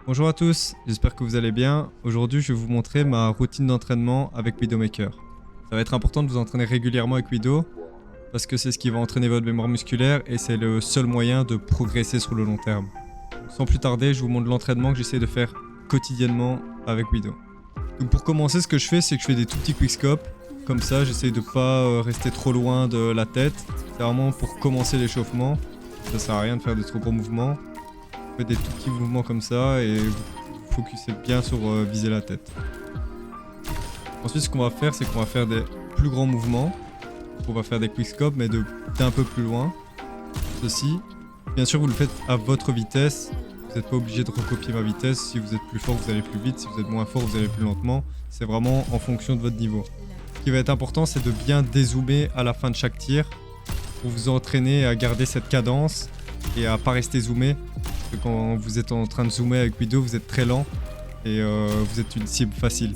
Bonjour à tous, j'espère que vous allez bien. Aujourd'hui, je vais vous montrer ma routine d'entraînement avec Widowmaker. Ça va être important de vous entraîner régulièrement avec Widow parce que c'est ce qui va entraîner votre mémoire musculaire et c'est le seul moyen de progresser sur le long terme. Donc, sans plus tarder, je vous montre l'entraînement que j'essaie de faire quotidiennement avec Widow. Donc pour commencer, ce que je fais, c'est que je fais des tout petits quickscopes. Comme ça, j'essaie de pas rester trop loin de la tête. C'est vraiment pour commencer l'échauffement. Ça sert à rien de faire de trop gros mouvements. Vous faites des tout petits mouvements comme ça et vous focussez bien sur viser la tête. Ensuite, ce qu'on va faire, c'est qu'on va faire des plus grands mouvements. On va faire des quickscopes, mais d'un peu plus loin. Ceci. Bien sûr, vous le faites à votre vitesse. Vous n'êtes pas obligé de recopier ma vitesse. Si vous êtes plus fort, vous allez plus vite. Si vous êtes moins fort, vous allez plus lentement. C'est vraiment en fonction de votre niveau. Ce qui va être important, c'est de bien dézoomer à la fin de chaque tir pour vous entraîner à garder cette cadence et à pas rester zoomé. Parce que quand vous êtes en train de zoomer avec Widow, vous êtes très lent et vous êtes une cible facile.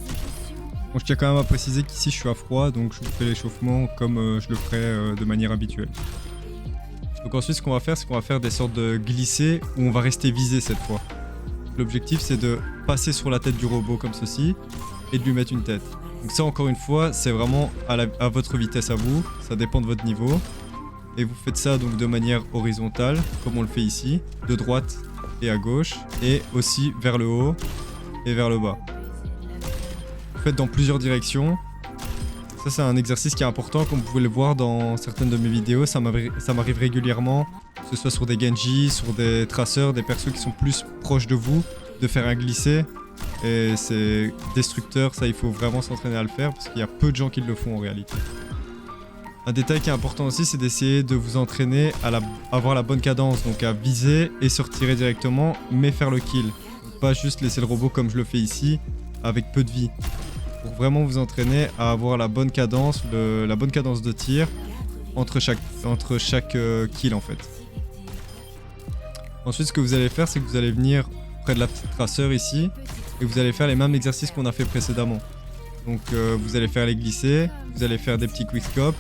Bon, je tiens quand même à préciser qu'ici je suis à froid, donc je vous fais l'échauffement comme je le ferais de manière habituelle. Donc ensuite, ce qu'on va faire, c'est qu'on va faire des sortes de glissés où on va rester visé cette fois. L'objectif, c'est de passer sur la tête du robot comme ceci et de lui mettre une tête. Donc ça, encore une fois, c'est vraiment à votre vitesse à vous, ça dépend de votre niveau. Et vous faites ça donc de manière horizontale, comme on le fait ici, de droite et à gauche, et aussi vers le haut et vers le bas. Vous faites dans plusieurs directions. Ça, c'est un exercice qui est important, comme vous pouvez le voir dans certaines de mes vidéos. Ça m'arrive régulièrement, que ce soit sur des Genji, sur des traceurs, des persos qui sont plus proches de vous, de faire un glissé. Et c'est destructeur, ça il faut vraiment s'entraîner à le faire, parce qu'il y a peu de gens qui le font en réalité. Un détail qui est important aussi, c'est d'essayer de vous entraîner à avoir la bonne cadence, donc à viser et se retirer directement, mais faire le kill. Donc pas juste laisser le robot comme je le fais ici, avec peu de vie. Pour vraiment vous entraîner à avoir la bonne cadence, la bonne cadence de tir entre chaque kill en fait. Ensuite, ce que vous allez faire, c'est que vous allez venir près de la petite traceur ici, et vous allez faire les mêmes exercices qu'on a fait précédemment. Donc vous allez faire les glissés, vous allez faire des petits quickscopes.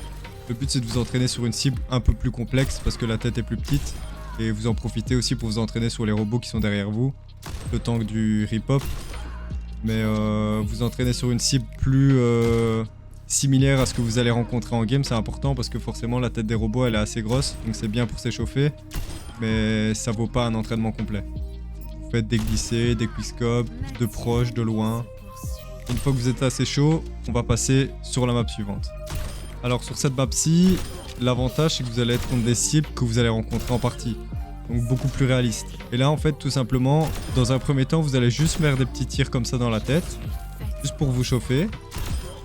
Le but, c'est de vous entraîner sur une cible un peu plus complexe parce que la tête est plus petite. Et vous en profitez aussi pour vous entraîner sur les robots qui sont derrière vous, le temps du rip-hop. Mais vous entraîner sur une cible plus similaire à ce que vous allez rencontrer en game, c'est important parce que forcément la tête des robots elle est assez grosse, donc c'est bien pour s'échauffer, mais ça vaut pas un entraînement complet. Vous faites des glissés, des quickscopes, de proche, de loin. Une fois que vous êtes assez chaud, on va passer sur la map suivante. Alors sur cette map-ci, l'avantage c'est que vous allez être contre des cibles que vous allez rencontrer en partie. Donc beaucoup plus réaliste. Et là en fait tout simplement, dans un premier temps vous allez juste faire des petits tirs comme ça dans la tête. Juste pour vous chauffer,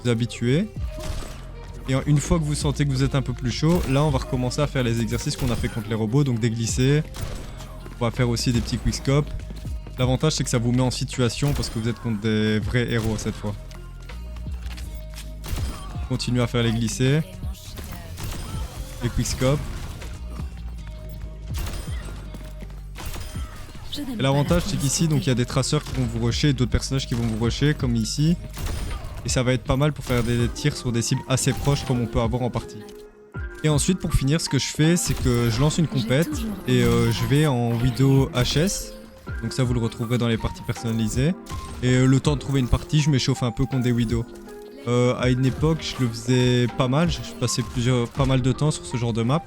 vous habituer. Et une fois que vous sentez que vous êtes un peu plus chaud, là on va recommencer à faire les exercices qu'on a fait contre les robots. Donc des glissés, on va faire aussi des petits quickscopes. L'avantage c'est que ça vous met en situation parce que vous êtes contre des vrais héros cette fois. Continuez à faire les glissés, les quickscopes. Et l'avantage c'est qu'ici donc il y a des traceurs qui vont vous rusher et d'autres personnages qui vont vous rusher comme ici. Et ça va être pas mal pour faire des tirs sur des cibles assez proches comme on peut avoir en partie. Et ensuite pour finir ce que je fais c'est que je lance une compète et je vais en Widow HS. Donc ça vous le retrouverez dans les parties personnalisées. Et le temps de trouver une partie je m'échauffe un peu contre des Widow. À une époque, je le faisais pas mal, je passais pas mal de temps sur ce genre de map.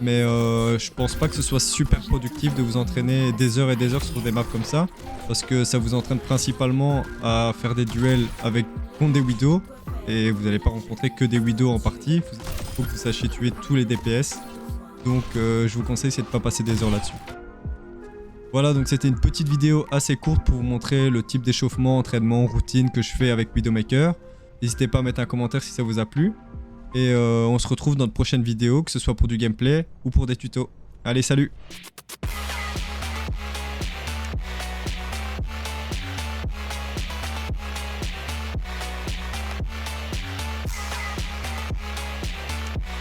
Mais je pense pas que ce soit super productif de vous entraîner des heures et des heures sur des maps comme ça. Parce que ça vous entraîne principalement à faire des duels contre des Widow. Et vous n'allez pas rencontrer que des Widow en partie. Il faut que vous sachiez tuer tous les DPS. Donc je vous conseille c'est de pas passer des heures là-dessus. Voilà, donc c'était une petite vidéo assez courte pour vous montrer le type d'échauffement, entraînement, routine que je fais avec Widowmaker. N'hésitez pas à mettre un commentaire si ça vous a plu. Et on se retrouve dans de prochaines vidéos, que ce soit pour du gameplay ou pour des tutos. Allez, salut!